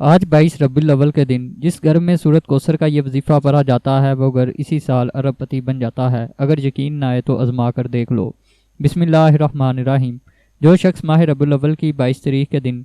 آج 22 ربیع الاول کے دن جس گھر میں سورۃ کوثر کا یہ وظیفہ پڑھا جاتا ہے وہ گھر اسی سال ارب پتی بن جاتا ہے۔ اگر یقین نہ آئے تو آزما کر دیکھ لو۔ بسم اللہ الرحمن الرحیم۔ جو شخص ماہ ربیع الاول کی 22 تاریخ کے دن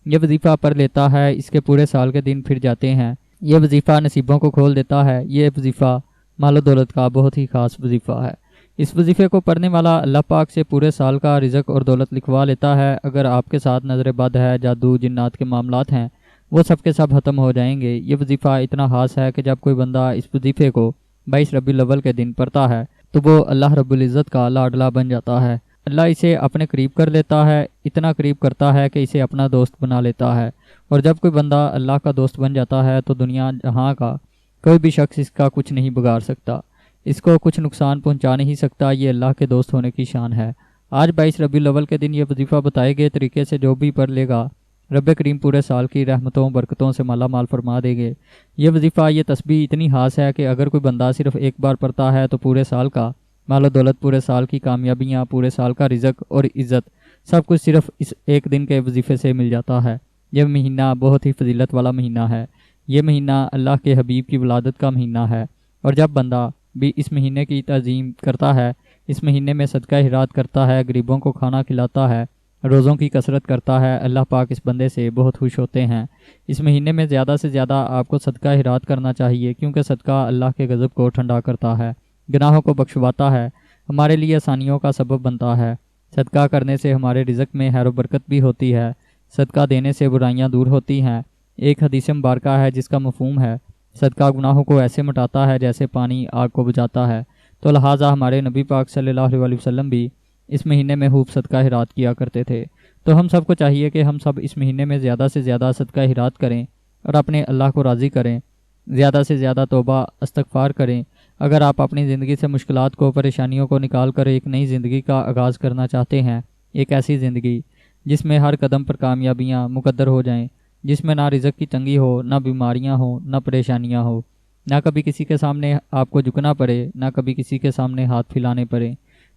یہ وظیفہ پڑھ لیتا ہے اس کے پورے سال کے دن پھر جاتے ہیں۔ یہ وظیفہ نصیبوں کو کھول دیتا ہے۔ یہ وظیفہ مال و دولت کا بہت ہی خاص وظیفہ ہے۔ اس وظیفے کو پڑھنے والا اللہ پاک سے پورے سال کا رزق اور دولت لکھوا لیتا ہے۔ اگر آپ کے ساتھ نظر بد ہے، جادو جنات کے معاملات ہیں، وہ سب کے سب ختم ہو جائیں گے۔ یہ وظیفہ اتنا خاص ہے کہ جب کوئی بندہ اس وظیفے کو 22 ربیع الاول کے دن پڑھتا ہے تو وہ اللہ رب العزت کا لاڈلا بن جاتا ہے۔ اللہ اسے اپنے قریب کر لیتا ہے، اتنا قریب کرتا ہے کہ اسے اپنا دوست بنا لیتا ہے۔ اور جب کوئی بندہ اللہ کا دوست بن جاتا ہے تو دنیا جہاں کا کوئی بھی شخص اس کا کچھ نہیں بگاڑ سکتا، اس کو کچھ نقصان پہنچا نہیں سکتا۔ یہ اللہ کے دوست ہونے کی شان ہے۔ آج 22 ربیع الاول کے دن یہ وظیفہ بتائے گئے طریقے سے جو بھی پڑھ لے گا رب کریم پورے سال کی رحمتوں برکتوں سے مالا مال فرما دے گے۔ یہ وظیفہ یہ تسبیح اتنی خاص ہے کہ اگر کوئی بندہ صرف ایک بار پڑھتا ہے تو پورے سال کا مال و دولت، پورے سال کی کامیابیاں، پورے سال کا رزق اور عزت سب کچھ صرف اس ایک دن کے وظیفے سے مل جاتا ہے۔ یہ مہینہ بہت ہی فضیلت والا مہینہ ہے۔ یہ مہینہ اللہ کے حبیب کی ولادت کا مہینہ ہے، اور جب بندہ بھی اس مہینے کی تعظیم کرتا ہے، اس مہینے میں صدقہ خیرات کرتا ہے، غریبوں کو کھانا کھلاتا ہے، روزوں کی کثرت کرتا ہے، اللہ پاک اس بندے سے بہت خوش ہوتے ہیں۔ اس مہینے میں زیادہ سے زیادہ آپ کو صدقہ خیرات کرنا چاہیے، کیونکہ صدقہ اللہ کے غضب کو ٹھنڈا کرتا ہے، گناہوں کو بخشواتا ہے، ہمارے لیے آسانیوں کا سبب بنتا ہے۔ صدقہ کرنے سے ہمارے رزق میں خیر و برکت بھی ہوتی ہے، صدقہ دینے سے برائیاں دور ہوتی ہیں۔ ایک حدیث مبارکہ ہے جس کا مفہوم ہے صدقہ گناہوں کو ایسے مٹاتا ہے جیسے پانی آگ کو بجھاتا ہے۔ تو لہٰذا ہمارے نبی پاک صلی اللہ علیہ وسلم بھی اس مہینے میں خوب صدقہ خیرات کیا کرتے تھے۔ تو ہم سب کو چاہیے کہ ہم سب اس مہینے میں زیادہ سے زیادہ صدقہ خیرات کریں اور اپنے اللہ کو راضی کریں، زیادہ سے زیادہ توبہ استغفار کریں۔ اگر آپ اپنی زندگی سے مشکلات کو، پریشانیوں کو نکال کر ایک نئی زندگی کا آغاز کرنا چاہتے ہیں، ایک ایسی زندگی جس میں ہر قدم پر کامیابیاں مقدر ہو جائیں، جس میں نہ رزق کی تنگی ہو، نہ بیماریاں ہوں، نہ پریشانیاں ہوں، نہ کبھی کسی کے سامنے آپ کو جھکنا پڑے، نہ کبھی کسی کے سامنے ہاتھ پھیلانے پڑے،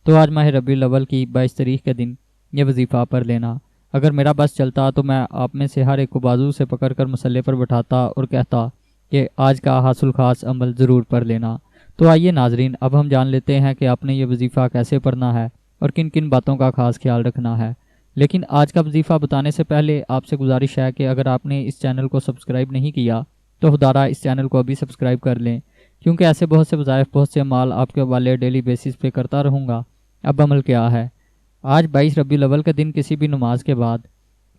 تو آج ماہ ربیع الاول کی 22 تاریخ کے دن یہ وظیفہ پڑھ لینا۔ اگر میرا بس چلتا تو میں آپ میں سے ہر ایک کو بازو سے پکڑ کر مصلے پر بٹھاتا اور کہتا کہ آج کا حاصل خاص عمل ضرور پڑھ لینا۔ تو آئیے ناظرین، اب ہم جان لیتے ہیں کہ آپ نے یہ وظیفہ کیسے پڑھنا ہے اور کن کن باتوں کا خاص خیال رکھنا ہے۔ لیکن آج کا وظیفہ بتانے سے پہلے آپ سے گزارش ہے کہ اگر آپ نے اس چینل کو سبسکرائب نہیں کیا تو خدارہ اس چینل کو ابھی سبسکرائب کر لیں، کیونکہ ایسے بہت سے وظائف، بہت سے اعمال آپ کے حوالے ڈیلی بیسس پہ کرتا رہوں گا۔ اب عمل کیا ہے؟ آج 22 ربیع الاول کے دن کسی بھی نماز کے بعد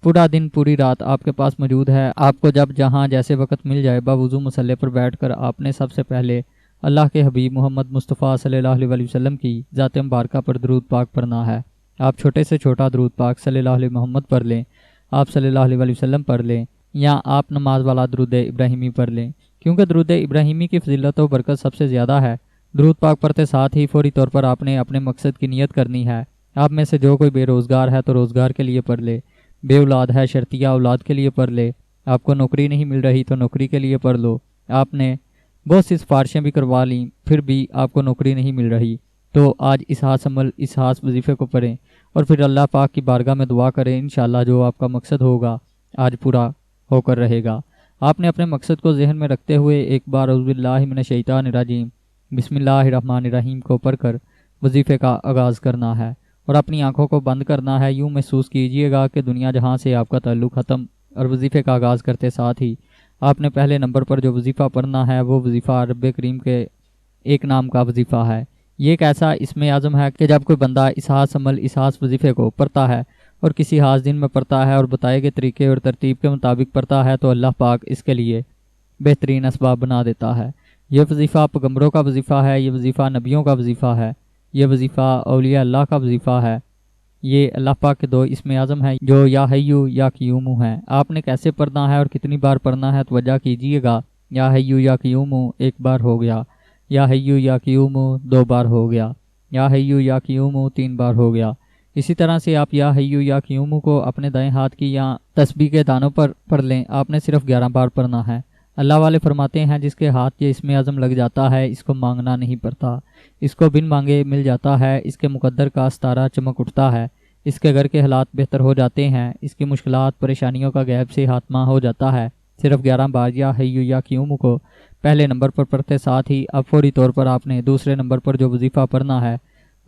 پورا دن، پوری رات آپ کے پاس موجود ہے۔ آپ کو جب جہاں جیسے وقت مل جائے باوضو مصلے پر بیٹھ کر آپ نے سب سے پہلے اللہ کے حبیب محمد مصطفیٰ صلی اللہ علیہ وسلم کی ذات مبارکہ پر درود پاک پڑھنا ہے۔ آپ چھوٹے سے چھوٹا درود پاک صلی اللہ علیہ محمد پڑھ لیں، آپ صلی اللہ علیہ وسلم پڑھ لیں، یا آپ نماز والا درود ابراہیمی پڑھ لیں، کیونکہ درود ابراہیمی کی فضیلت و برکت سب سے زیادہ ہے۔ درود پاک پڑھتے ساتھ ہی فوری طور پر آپ نے اپنے مقصد کی نیت کرنی ہے۔ آپ میں سے جو کوئی بے روزگار ہے تو روزگار کے لیے پڑھ لے، بے اولاد ہے شرطیہ اولاد کے لیے پڑھ لے، آپ کو نوکری نہیں مل رہی تو نوکری کے لیے پڑھ لو، آپ نے بہت سی سفارشیں بھی کروا لیں پھر بھی آپ کو نوکری نہیں مل رہی تو آج اس خاص عمل، اس خاص وظیفے کو پڑھیں اور پھر اللہ پاک کی بارگاہ میں دعا کریں۔ انشاءاللہ جو آپ کا مقصد ہوگا آج پورا ہو کر رہے گا۔ آپ نے اپنے مقصد کو ذہن میں رکھتے ہوئے ایک بار اعوذ باللہ من الشیطان الرجیم بسم اللہ الرحمن الرحیم کو پڑھ کر وظیفے کا آغاز کرنا ہے اور اپنی آنکھوں کو بند کرنا ہے۔ یوں محسوس کیجئے گا کہ دنیا جہاں سے آپ کا تعلق ختم، اور وظیفے کا آغاز کرتے ساتھ ہی آپ نے پہلے نمبر پر جو وظیفہ پڑھنا ہے وہ وظیفہ رب کریم کے ایک نام کا وظیفہ ہے۔ یہ ایک ایسا اسم اعظم ہے کہ جب کوئی بندہ اس خاص عمل، اس خاص وظیفے کو پڑھتا ہے اور کسی خاص دن میں پڑھتا ہے اور بتائے گئے طریقے اور ترتیب کے مطابق پڑھتا ہے تو اللہ پاک اس کے لیے بہترین اسباب بنا دیتا ہے۔ یہ وظیفہ پیغمبروں کا وظیفہ ہے، یہ وظیفہ نبیوں کا وظیفہ ہے، یہ وظیفہ اولیاء اللہ کا وظیفہ ہے۔ یہ اللہ پاک کے دو اسم اعظم ہیں جو یا حیو یا قیوم ہیں۔ آپ نے کیسے پڑھنا ہے اور کتنی بار پڑھنا ہے توجہ کیجئے گا۔ یا حیو یا قیوم ایک بار ہو گیا، یا حیو یا قیوم 2 بار ہو گیا، یا حیو یا قیوم 3 بار ہو گیا۔ اسی طرح سے آپ یا حیو یا قیوم کو اپنے دائیں ہاتھ کی یا تسبیح کے دانوں پر پڑھ لیں۔ آپ نے صرف 11 بار پڑھنا ہے۔ اللہ والے فرماتے ہیں جس کے ہاتھ یہ اسم اعظم لگ جاتا ہے اس کو مانگنا نہیں پڑتا، اس کو بن مانگے مل جاتا ہے، اس کے مقدر کا ستارہ چمک اٹھتا ہے، اس کے گھر کے حالات بہتر ہو جاتے ہیں، اس کی مشکلات پریشانیوں کا غیب سے خاتمہ ہو جاتا ہے، صرف 11 بار یا حیو یا قیوم کو پہلے نمبر پر پڑھتے ساتھ ہی اب فوری طور پر آپ نے دوسرے نمبر پر جو وظیفہ پڑھنا ہے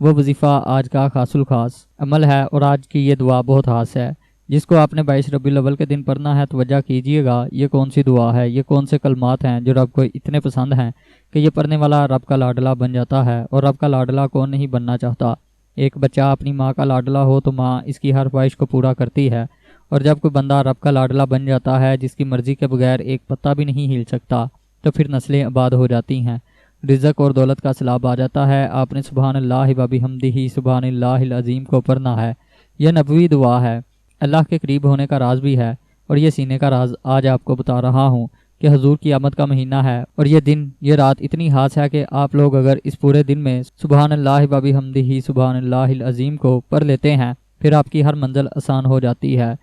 وہ وظیفہ آج کا خاص الخاص عمل ہے، اور آج کی یہ دعا بہت خاص ہے جس کو آپ نے 22 ربیع الاول کے دن پڑھنا ہے۔ توجہ کیجئے گا، یہ کون سی دعا ہے، یہ کون سے کلمات ہیں جو رب کو اتنے پسند ہیں کہ یہ پڑھنے والا رب کا لاڈلا بن جاتا ہے، اور رب کا لاڈلا کون نہیں بننا چاہتا۔ ایک بچہ اپنی ماں کا لاڈلا ہو تو ماں اس کی ہر خواہش کو پورا کرتی ہے، اور جب کوئی بندہ رب کا لاڈلا بن جاتا ہے جس کی مرضی کے بغیر ایک پتا بھی نہیں ہل سکتا تو پھر نسلیں آباد ہو جاتی ہیں، رزق اور دولت کا سیلاب آ جاتا ہے۔ آپ نے سبحان اللہ و بحمدہ سبحان اللہ العظیم کو پڑھنا ہے۔ یہ نبوی دعا ہے، اللہ کے قریب ہونے کا راز بھی ہے، اور یہ سینے کا راز آج آپ کو بتا رہا ہوں کہ حضور کی آمد کا مہینہ ہے، اور یہ دن یہ رات اتنی خاص ہے کہ آپ لوگ اگر اس پورے دن میں سبحان اللہ و بحمدہ سبحان اللہ العظیم کو پڑھ لیتے ہیں پھر آپ کی ہر منزل آسان ہو جاتی ہے،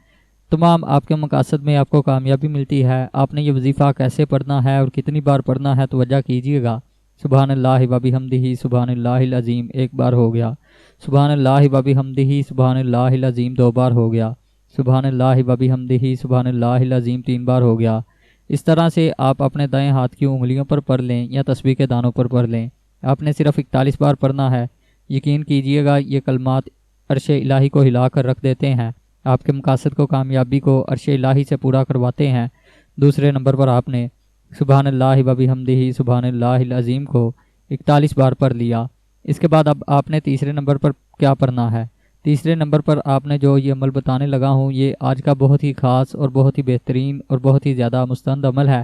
تمام آپ کے مقاصد میں آپ کو کامیابی ملتی ہے۔ آپ نے یہ وظیفہ کیسے پڑھنا ہے اور کتنی بار پڑھنا ہے توجہ کیجئے گا۔ سبحان اللہ و بحمدہ سبحان اللہ العظیم ایک بار ہو گیا، سبحان اللہ و بحمدہ سبحان اللہ العظیم 2 بار ہو گیا، سبحان اللہ و بحمدہ سبحان اللہ العظیم 3 بار ہو گیا۔ اس طرح سے آپ اپنے دائیں ہاتھ کی انگلیوں پر پڑھ لیں یا تسبیح کے دانوں پر پڑھ لیں۔ آپ نے صرف 41 بار پڑھنا ہے۔ یقین کیجئے گا یہ کلمات عرش الہی کو ہلا کر رکھ دیتے ہیں، آپ کے مقاصد کو کامیابی کو عرش الہی سے پورا کرواتے ہیں۔ دوسرے نمبر پر آپ نے سبحان اللہ و بحمدہ سبحان اللہ العظیم کو 41 بار پڑھ لیا۔ اس کے بعد اب آپ نے تیسرے نمبر پر کیا پڑھنا ہے؟ تیسرے نمبر پر آپ نے جو یہ عمل بتانے لگا ہوں یہ آج کا بہت ہی خاص اور بہت ہی بہترین اور بہت ہی زیادہ مستند عمل ہے۔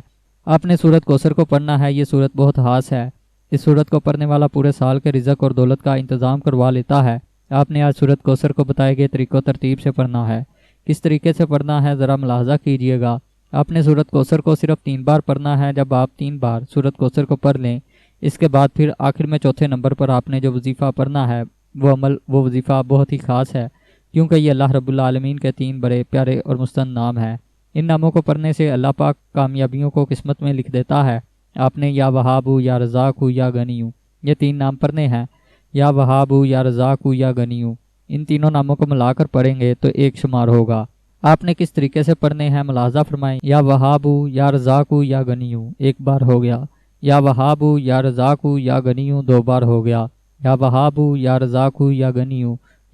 آپ نے سورۃ کوثر کو پڑھنا ہے۔ یہ سورت بہت خاص ہے، اس سورت کو پڑھنے والا پورے سال کے رزق اور دولت کا انتظام کروا لیتا ہے۔ آپ نے آج سورۃ کوثر کو بتائے گئے طریقہ و ترتیب سے پڑھنا ہے۔ کس طریقے سے پڑھنا ہے ذرا ملاحظہ کیجئے گا۔ آپ نے سورۃ کوثر کو صرف 3 بار پڑھنا ہے۔ جب آپ 3 بار سورۃ کوثر کو پڑھ لیں اس کے بعد پھر آخر میں چوتھے نمبر پر آپ نے جو وظیفہ پڑھنا ہے وہ عمل وہ وظیفہ بہت ہی خاص ہے، کیونکہ یہ اللہ رب العالمین کے 3 بڑے پیارے اور مستند نام ہیں۔ ان ناموں کو پڑھنے سے اللہ پاک کامیابیوں کو قسمت میں لکھ دیتا ہے۔ آپ نے یا وہاب یا رزاق یا غنی، یہ 3 نام پڑھنے ہیں، یا وہاب یا رزاق یا غنی۔ ان تینوں ناموں کو ملا کر پڑھیں گے تو ایک شمار ہوگا۔ آپ نے کس طریقے سے پڑھنے ہیں ملاحظہ فرمائیں۔ یا وہاب یا رزاق یا غنی 1 بار ہو گیا، یا وہاب یا رزاق یا غنی 2 بار ہو گیا، یا وہاب یا رزاق یا غنی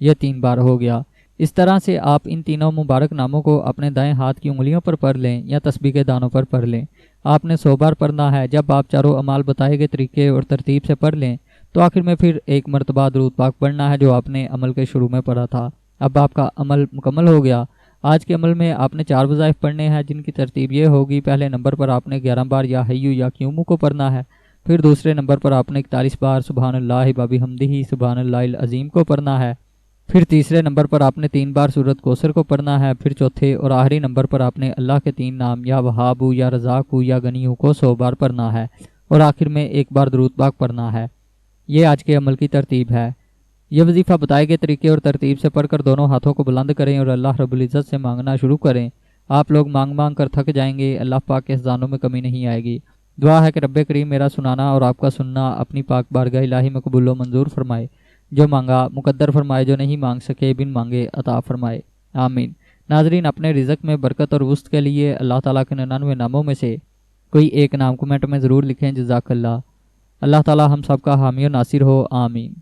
یہ 3 بار ہو گیا۔ اس طرح سے آپ ان تینوں مبارک ناموں کو اپنے دائیں ہاتھ کی انگلیوں پر پڑھ لیں یا تسبیح کے دانوں پر پڑھ لیں۔ آپ نے 100 بار پڑھنا ہے۔ جب آپ چاروں اعمال بتائے گئے طریقے اور ترتیب سے پڑھ لیں تو آخر میں پھر 1 مرتبہ درود پاک پڑھنا ہے جو آپ نے عمل کے شروع میں پڑھا تھا۔ اب آپ کا عمل مکمل ہو گیا۔ آج کے عمل میں آپ نے 4 وظائف پڑھنے ہیں جن کی ترتیب یہ ہوگی: پہلے نمبر پر آپ نے 11 بار یا حیو یا قیوم کو پڑھنا ہے، پھر دوسرے نمبر پر آپ نے 41 بار سبحان اللہ و بحمدہ سبحان اللہ العظیم کو پڑھنا ہے، پھر تیسرے نمبر پر آپ نے 3 بار سورۃ کوثر کو پڑھنا ہے، پھر چوتھے اور آخری نمبر پر آپ نے اللہ کے 3 نام یا وہاب یا رزاق یا غنی کو 100 بار پڑھنا ہے، اور آخر میں 1 بار درود پاک پڑھنا ہے۔ یہ آج کے عمل کی ترتیب ہے۔ یہ وظیفہ بتائے گئے طریقے اور ترتیب سے پڑھ کر دونوں ہاتھوں کو بلند کریں اور اللہ رب العزت سے مانگنا شروع کریں۔ آپ لوگ مانگ مانگ کر تھک جائیں گے، اللہ پاک کے خزانوں میں کمی نہیں آئے گی۔ دعا ہے کہ رب کریم میرا سنانا اور آپ کا سننا اپنی پاک بارگاہ الہی میں قبول و منظور فرمائے، جو مانگا مقدر فرمائے، جو نہیں مانگ سکے بن مانگے عطا فرمائے، آمین۔ ناظرین، اپنے رزق میں برکت اور وسط کے لیے اللہ تعالیٰ کے 99 ناموں میں سے کوئی ایک نام کمنٹ میں ضرور لکھیں۔ جزاک اللہ۔ اللہ تعالیٰ ہم سب کا حامی و ناصر ہو، آمین۔